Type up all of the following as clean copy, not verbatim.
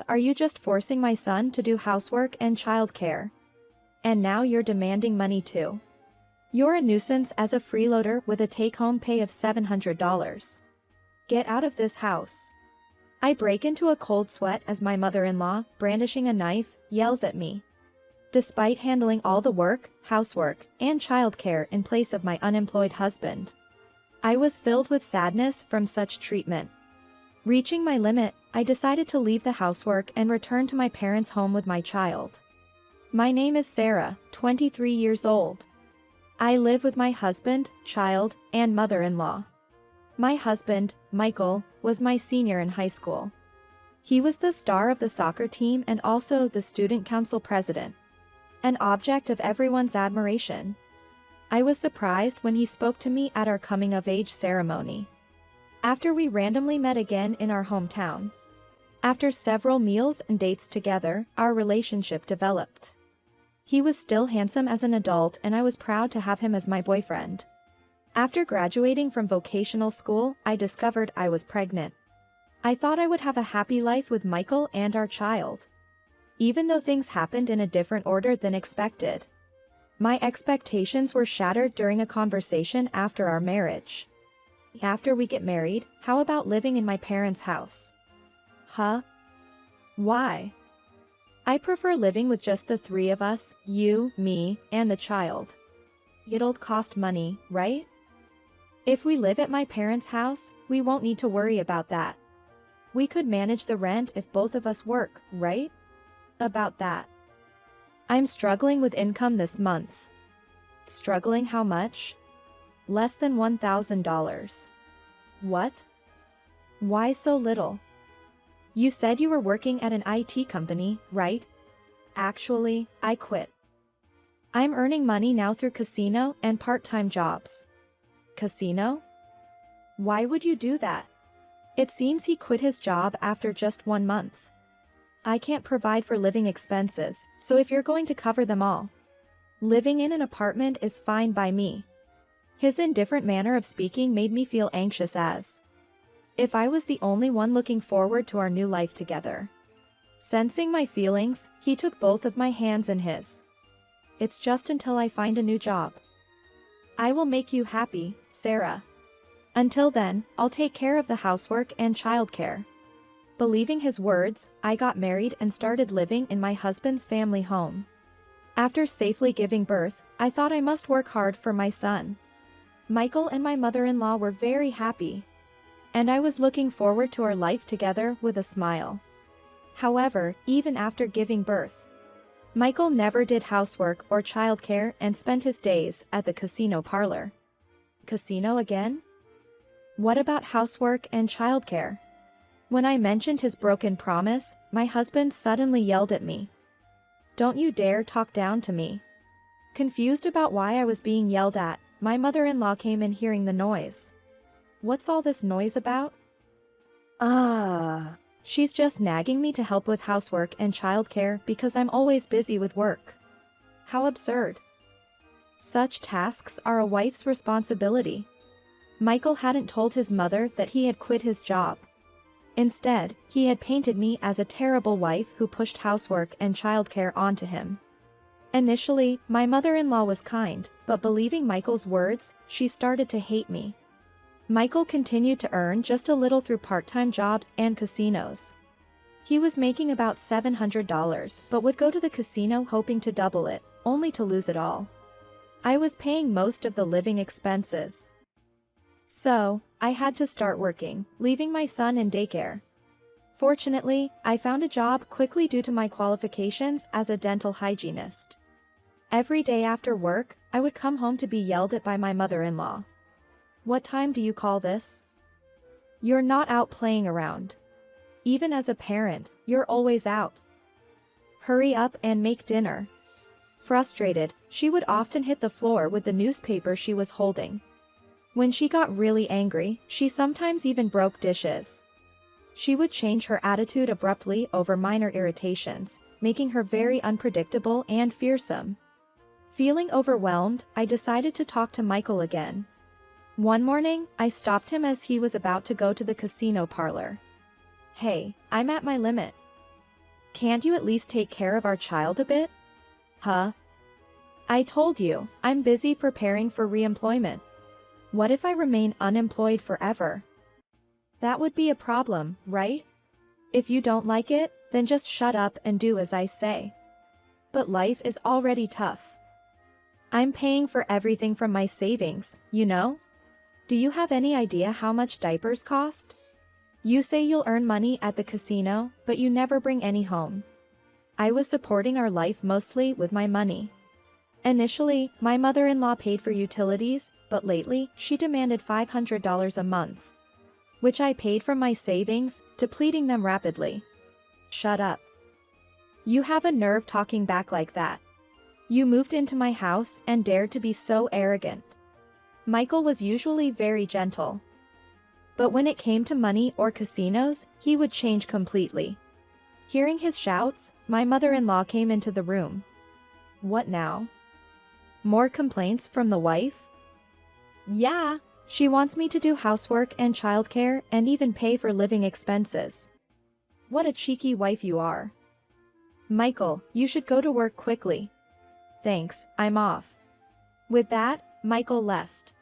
Are you just forcing my son to do housework and childcare? And now you're demanding money too. You're a nuisance as a freeloader with a take-home pay of $700. Get out of this house. I break into a cold sweat as my mother-in-law, brandishing a knife, yells at me. Despite handling all the work, housework, and childcare in place of my unemployed husband, I was filled with sadness from such treatment. Reaching my limit, I decided to leave the housework and return to my parents' home with my child. My name is Sarah, 23 years old. I live with my husband, child, and mother-in-law. My husband, Michael, was my senior in high school. He was the star of the soccer team and also the student council president, an object of everyone's admiration. I was surprised when he spoke to me at our coming-of-age ceremony, after we randomly met again in our hometown. After several meals and dates together, our relationship developed. He was still handsome as an adult and I was proud to have him as my boyfriend. After graduating from vocational school, I discovered I was pregnant. I thought I would have a happy life with Michael and our child, even though things happened in a different order than expected. My expectations were shattered during a conversation after our marriage. After we get married, how about living in my parents' house? Huh? Why? I prefer living with just the three of us, you, me, and the child. It'll cost money, right? If we live at my parents' house, we won't need to worry about that. We could manage the rent if both of us work, right? About that. I'm struggling with income this month. Struggling how much? Less than $1,000. What? Why so little? You said you were working at an IT company, right? Actually, I quit. I'm earning money now through casino and part-time jobs. Casino? Why would you do that? It seems he quit his job after just 1 month. I can't provide for living expenses, so if you're going to cover them all, living in an apartment is fine by me. His indifferent manner of speaking made me feel anxious as if I was the only one looking forward to our new life together. Sensing my feelings, he took both of my hands in his. It's just until I find a new job. I will make you happy, Sarah. Until then, I'll take care of the housework and childcare. Believing his words, I got married and started living in my husband's family home. After safely giving birth, I thought I must work hard for my son. Michael and my mother-in-law were very happy, and I was looking forward to our life together with a smile. However, even after giving birth, Michael never did housework or childcare and spent his days at the casino parlor. Casino again? What about housework and childcare? When I mentioned his broken promise, my husband suddenly yelled at me. Don't you dare talk down to me. Confused about why I was being yelled at, my mother-in-law came in hearing the noise. What's all this noise about? She's just nagging me to help with housework and childcare because I'm always busy with work. How absurd. Such tasks are a wife's responsibility. Michael hadn't told his mother that he had quit his job. Instead, he had painted me as a terrible wife who pushed housework and childcare onto him. Initially, my mother-in-law was kind, but believing Michael's words, she started to hate me. Michael continued to earn just a little through part-time jobs and casinos. He was making about $700, but would go to the casino hoping to double it, only to lose it all. I was paying most of the living expenses. So, I had to start working, leaving my son in daycare. Fortunately, I found a job quickly due to my qualifications as a dental hygienist. Every day after work, I would come home to be yelled at by my mother-in-law. What time do you call this? You're not out playing around. Even as a parent, you're always out. Hurry up and make dinner. Frustrated, she would often hit the floor with the newspaper she was holding. When she got really angry, she sometimes even broke dishes. She would change her attitude abruptly over minor irritations, making her very unpredictable and fearsome. Feeling overwhelmed, I decided to talk to Michael again. One morning, I stopped him as he was about to go to the casino parlor. Hey, I'm at my limit. Can't you at least take care of our child a bit? Huh? I told you, I'm busy preparing for reemployment. What if I remain unemployed forever? That would be a problem, right? If you don't like it, then just shut up and do as I say. But life is already tough. I'm paying for everything from my savings, you know? Do you have any idea how much diapers cost? You say you'll earn money at the casino, but you never bring any home. I was supporting our life mostly with my money. Initially, my mother-in-law paid for utilities, but lately, she demanded $500 a month, which I paid from my savings, depleting them rapidly. Shut up. You have a nerve talking back like that. You moved into my house and dared to be so arrogant. Michael was usually very gentle. But when it came to money or casinos, he would change completely. Hearing his shouts, my mother-in-law came into the room. What now? More complaints from the wife? Yeah. She wants me to do housework and childcare and even pay for living expenses. What a cheeky wife you are. Michael, you should go to work quickly. Thanks, I'm off. With that, Michael left.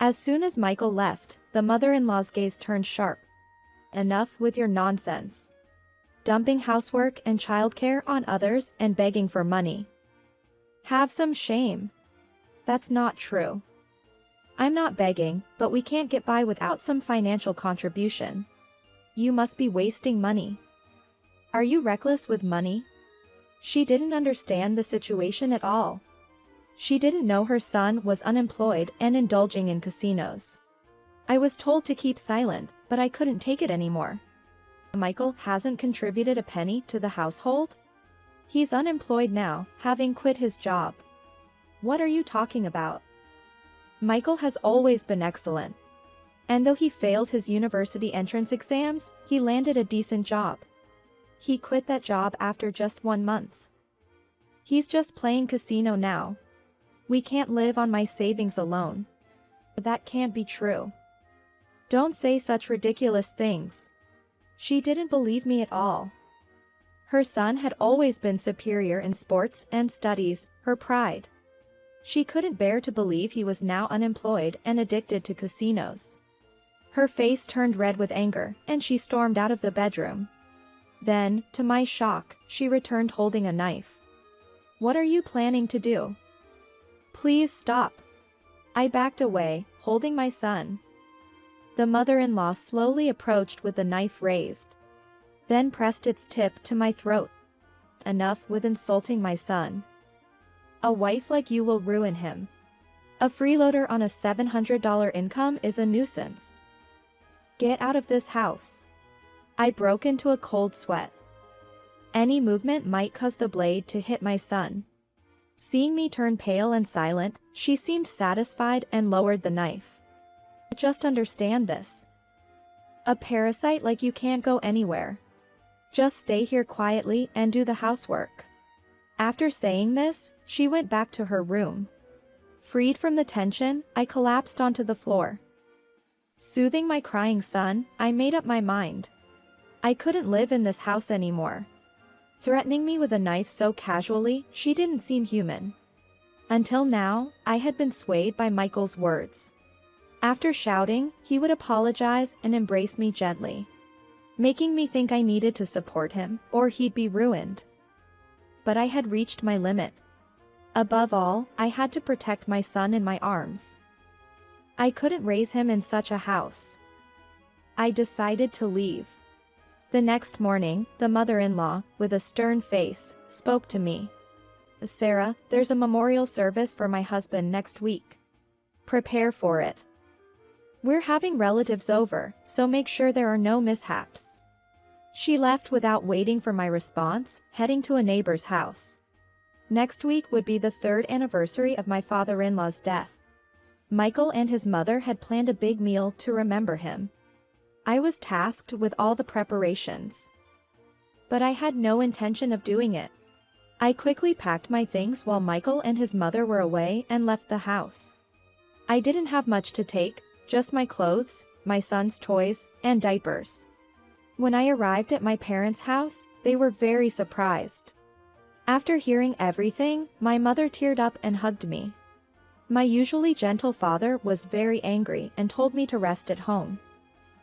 As soon as Michael left, the mother-in-law's gaze turned sharp. Enough with your nonsense. Dumping housework and childcare on others and begging for money. Have some shame. That's not true. I'm not begging, but we can't get by without some financial contribution. You must be wasting money. Are you reckless with money? She didn't understand the situation at all. She didn't know her son was unemployed and indulging in casinos. I was told to keep silent, but I couldn't take it anymore. Michael hasn't contributed a penny to the household? He's unemployed now, having quit his job. What are you talking about? Michael has always been excellent. And though he failed his university entrance exams, he landed a decent job. He quit that job after just 1 month. He's just playing casino now. We can't live on my savings alone. That can't be true. Don't say such ridiculous things. She didn't believe me at all. Her son had always been superior in sports and studies, her pride. She couldn't bear to believe he was now unemployed and addicted to casinos. Her face turned red with anger, and she stormed out of the bedroom. Then, to my shock, she returned holding a knife. What are you planning to do? Please stop. I backed away, holding my son. The mother-in-law slowly approached with the knife raised, then pressed its tip to my throat. Enough with insulting my son. A wife like you will ruin him. A freeloader on a $700 income is a nuisance. Get out of this house. I broke into a cold sweat. Any movement might cause the blade to hit my son. Seeing me turn pale and silent, she seemed satisfied and lowered the knife. Just understand this. A parasite like you can't go anywhere. Just stay here quietly and do the housework. After saying this, she went back to her room. Freed from the tension, I collapsed onto the floor. Soothing my crying son, I made up my mind. I couldn't live in this house anymore. Threatening me with a knife so casually, she didn't seem human. Until now, I had been swayed by Michael's words. After shouting, he would apologize and embrace me gently, making me think I needed to support him, or he'd be ruined. But I had reached my limit. Above all, I had to protect my son in my arms. I couldn't raise him in such a house. I decided to leave. The next morning, the mother-in-law, with a stern face, spoke to me. Sarah, there's a memorial service for my husband next week. Prepare for it. We're having relatives over, so make sure there are no mishaps. She left without waiting for my response, heading to a neighbor's house. Next week would be the 3rd anniversary of my father-in-law's death. Michael and his mother had planned a big meal to remember him. I was tasked with all the preparations. But I had no intention of doing it. I quickly packed my things while Michael and his mother were away and left the house. I didn't have much to take, just my clothes, my son's toys, and diapers. When I arrived at my parents' house, they were very surprised. After hearing everything, my mother teared up and hugged me. My usually gentle father was very angry and told me to rest at home.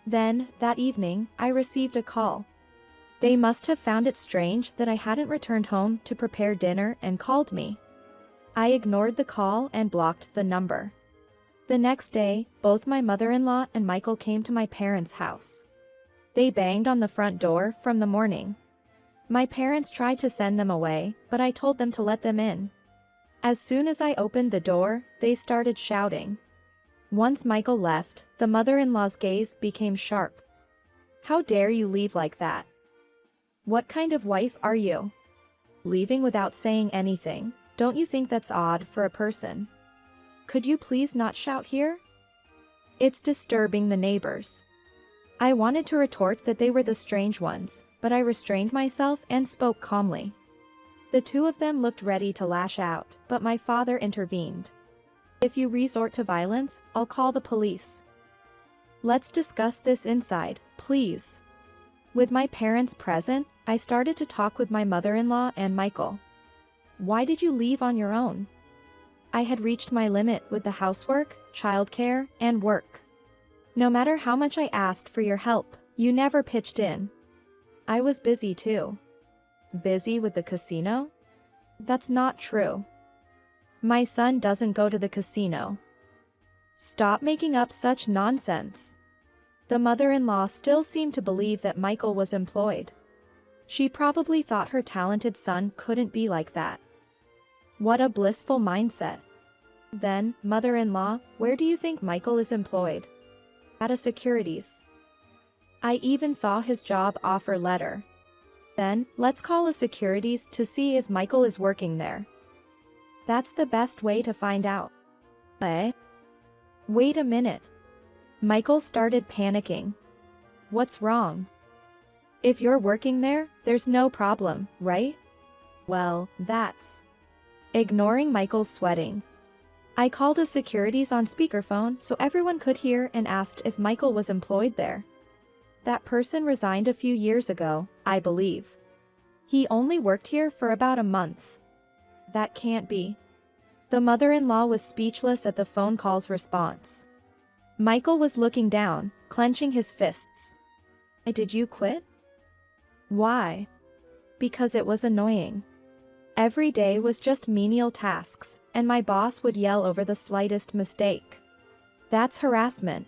Then, that evening, I received a call. They must have found it strange that I hadn't returned home to prepare dinner and called me. I ignored the call and blocked the number. The next day, both my mother-in-law and Michael came to my parents' house. They banged on the front door from the morning. My parents tried to send them away, but I told them to let them in. As soon as I opened the door, they started shouting. Once Michael left, the mother-in-law's gaze became sharp. "How dare you leave like that? What kind of wife are you? Leaving without saying anything, don't you think that's odd for a person? Could you please not shout here? It's disturbing the neighbors." I wanted to retort that they were the strange ones, but I restrained myself and spoke calmly. The two of them looked ready to lash out, but my father intervened. "If you resort to violence, I'll call the police. Let's discuss this inside, please." With my parents present, I started to talk with my mother-in-law and Michael. "Why did you leave on your own?" I had reached my limit with the housework, childcare, and work. No matter how much I asked for your help, you never pitched in. I was busy too. Busy with the casino? That's not true. My son doesn't go to the casino. Stop making up such nonsense. The mother-in-law still seemed to believe that Michael was employed. She probably thought her talented son couldn't be like that. What a blissful mindset. Then, mother-in-law, where do you think Michael is employed? At a securities. I even saw his job offer letter. Then, let's call a securities to see if Michael is working there. That's the best way to find out. Eh? Wait a minute. Michael started panicking. What's wrong? If you're working there, there's no problem, right? Well, that's... Ignoring Michael's sweating, I called a securities on speakerphone so everyone could hear and asked if Michael was employed there. That person resigned a few years ago, I believe. He only worked here for about a month. That can't be. The mother-in-law was speechless at the phone call's response. Michael was looking down, clenching his fists. Did you quit? Why? Because it was annoying. Every day was just menial tasks, and my boss would yell over the slightest mistake. That's harassment.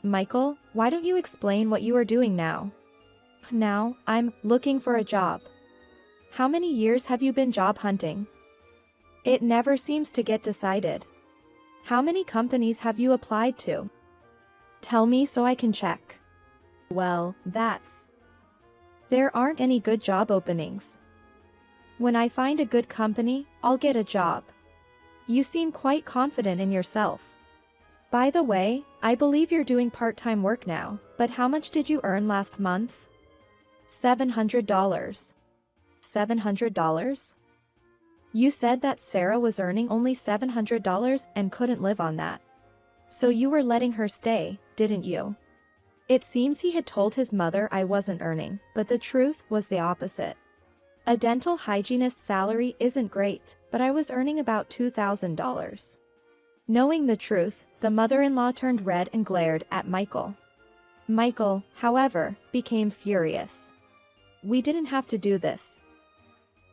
Michael, why don't you explain what you are doing now? Now, I'm looking for a job. How many years have you been job hunting? It never seems to get decided. How many companies have you applied to? Tell me so I can check. Well, that's... There aren't any good job openings. When I find a good company, I'll get a job. You seem quite confident in yourself. By the way, I believe you're doing part-time work now, but how much did you earn last month? $700. $700? You said that Sarah was earning only $700 and couldn't live on that. So you were letting her stay, didn't you? It seems he had told his mother I wasn't earning, but the truth was the opposite. A dental hygienist's salary isn't great, but I was earning about $2,000. Knowing the truth, the mother-in-law turned red and glared at Michael. Michael, however, became furious. We didn't have to do this.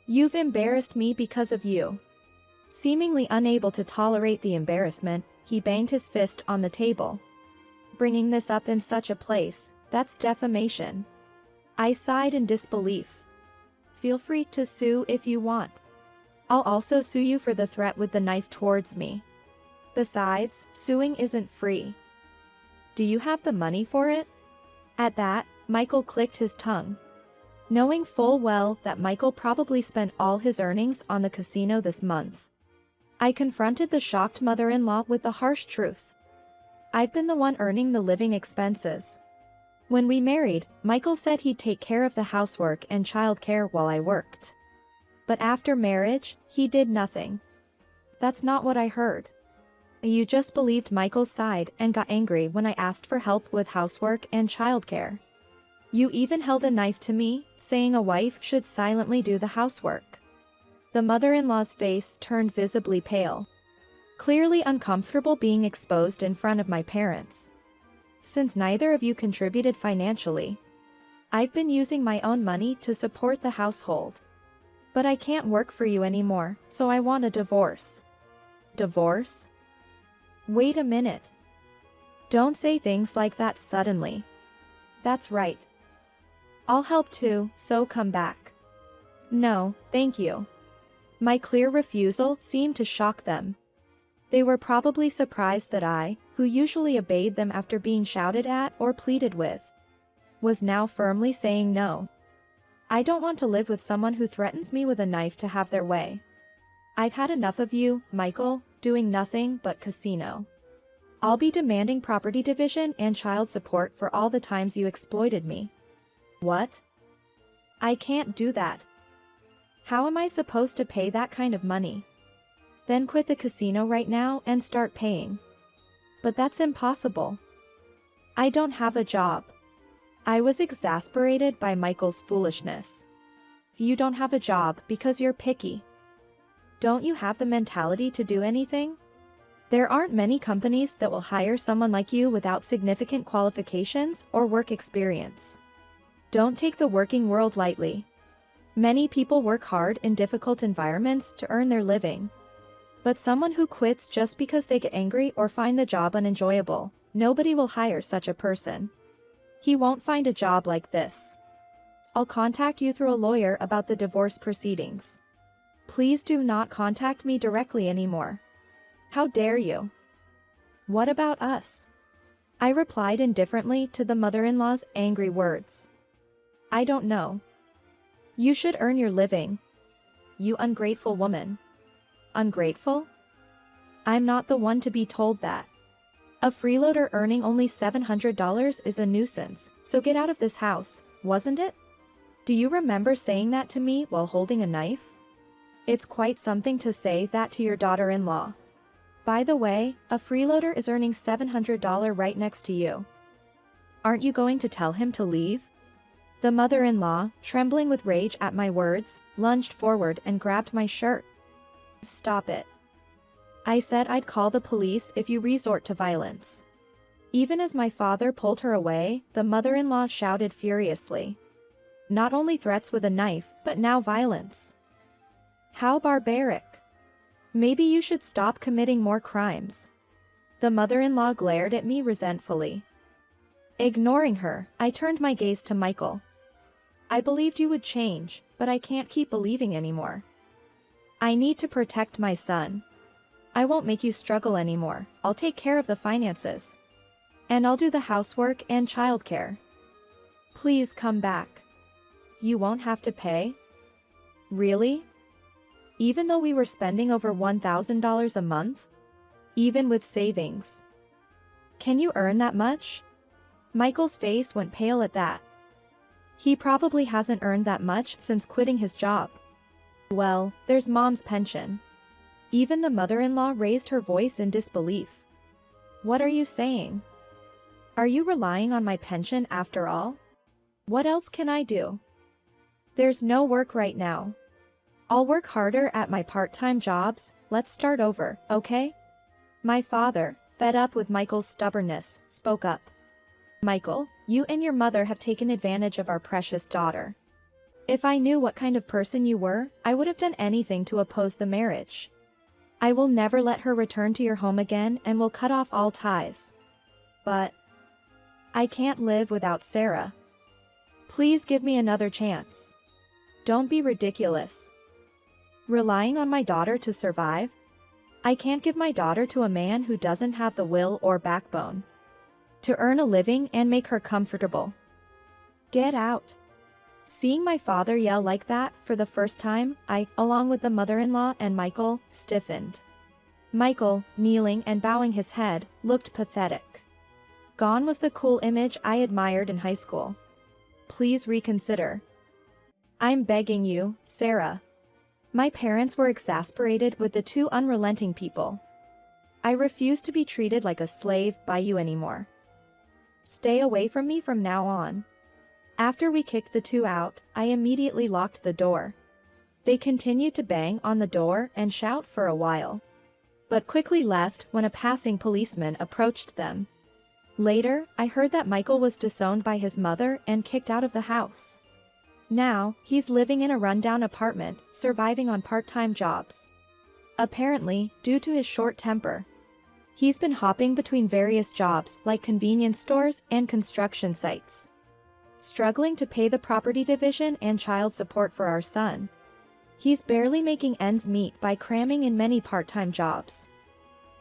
You've embarrassed me because of you. Seemingly unable to tolerate the embarrassment, he banged his fist on the table. Bringing this up in such a place, that's defamation. I sighed in disbelief. Feel free to sue if you want. I'll also sue you for the threat with the knife towards me. Besides, suing isn't free. Do you have the money for it? At that, Michael clicked his tongue. Knowing full well that Michael probably spent all his earnings on the casino this month, I confronted the shocked mother-in-law with the harsh truth. I've been the one earning the living expenses. When we married, Michael said he'd take care of the housework and childcare while I worked. But after marriage, he did nothing. That's not what I heard. You just believed Michael's side and got angry when I asked for help with housework and childcare. You even held a knife to me, saying a wife should silently do the housework. The mother-in-law's face turned visibly pale, clearly uncomfortable being exposed in front of my parents. Since neither of you contributed financially, I've been using my own money to support the household. But I can't work for you anymore, so I want a divorce. Divorce? Wait a minute. Don't say things like that suddenly. That's right. I'll help too, so come back. No, thank you. My clear refusal seemed to shock them. They were probably surprised that I, who usually obeyed them after being shouted at or pleaded with, was now firmly saying no. I don't want to live with someone who threatens me with a knife to have their way. I've had enough of you, Michael, doing nothing but casino. I'll be demanding property division and child support for all the times you exploited me. What? I can't do that. How am I supposed to pay that kind of money? Then quit the casino right now and start paying. But that's impossible. I don't have a job. I was exasperated by Michael's foolishness. You don't have a job because you're picky. Don't you have the mentality to do anything? There aren't many companies that will hire someone like you without significant qualifications or work experience. Don't take the working world lightly. Many people work hard in difficult environments to earn their living. But someone who quits just because they get angry or find the job unenjoyable, nobody will hire such a person. He won't find a job like this. I'll contact you through a lawyer about the divorce proceedings. Please do not contact me directly anymore. How dare you? What about us? I replied indifferently to the mother-in-law's angry words. I don't know. You should earn your living. You ungrateful woman. Ungrateful? I'm not the one to be told that. A freeloader earning only $700 is a nuisance, so get out of this house, wasn't it? Do you remember saying that to me while holding a knife? It's quite something to say that to your daughter-in-law. By the way, a freeloader is earning $700 right next to you. Aren't you going to tell him to leave? The mother-in-law, trembling with rage at my words, lunged forward and grabbed my shirt. Stop it. I said I'd call the police if you resort to violence. Even as my father pulled her away, the mother-in-law shouted furiously. Not only threats with a knife, but now violence. How barbaric. Maybe you should stop committing more crimes. The mother-in-law glared at me resentfully. Ignoring her, I turned my gaze to Michael. I believed you would change, but I can't keep believing anymore. I need to protect my son. I won't make you struggle anymore. I'll take care of the finances. And I'll do the housework and childcare. Please come back. You won't have to pay? Really? Even though we were spending over $1,000 a month? Even with savings? Can you earn that much? Michael's face went pale at that. He probably hasn't earned that much since quitting his job. Well, there's Mom's pension. Even the mother-in-law raised her voice in disbelief. What are you saying? Are you relying on my pension after all? What else can I do? There's no work right now. I'll work harder at my part-time jobs. Let's start over, okay? My father, fed up with Michael's stubbornness, spoke up. Michael, you and your mother have taken advantage of our precious daughter. If I knew what kind of person you were, I would have done anything to oppose the marriage. I will never let her return to your home again and will cut off all ties. But I can't live without Sarah. Please give me another chance. Don't be ridiculous. Relying on my daughter to survive? I can't give my daughter to a man who doesn't have the will or backbone to earn a living and make her comfortable. Get out. Seeing my father yell like that for the first time, I, along with the mother-in-law and Michael, stiffened. Michael, kneeling and bowing his head, looked pathetic. Gone was the cool image I admired in high school. Please reconsider. I'm begging you, Sarah. My parents were exasperated with the two unrelenting people. I refuse to be treated like a slave by you anymore. Stay away from me from now on. After we kicked the two out, I immediately locked the door. They continued to bang on the door and shout for a while, but quickly left when a passing policeman approached them. Later, I heard that Michael was disowned by his mother and kicked out of the house. Now, he's living in a rundown apartment, surviving on part-time jobs. Apparently, due to his short temper, he's been hopping between various jobs like convenience stores and construction sites, struggling to pay the property division and child support for our son. He's barely making ends meet by cramming in many part-time jobs,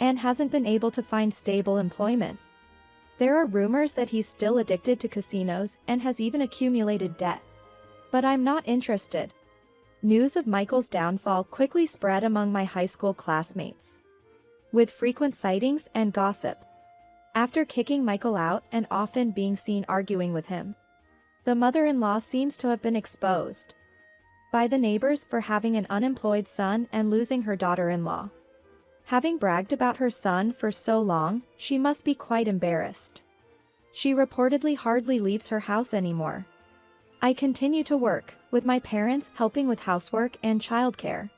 and hasn't been able to find stable employment. There are rumors that he's still addicted to casinos and has even accumulated debt. But I'm not interested. News of Michael's downfall quickly spread among my high school classmates, with frequent sightings and gossip. After kicking Michael out and often being seen arguing with him, the mother-in-law seems to have been exposed by the neighbors for having an unemployed son and losing her daughter-in-law. Having bragged about her son for so long, she must be quite embarrassed. She reportedly hardly leaves her house anymore. I continue to work, with my parents helping with housework and childcare.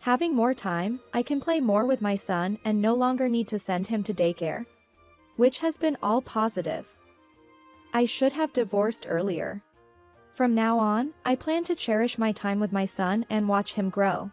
Having more time, I can play more with my son and no longer need to send him to daycare, which has been all positive. I should have divorced earlier. From now on, I plan to cherish my time with my son and watch him grow.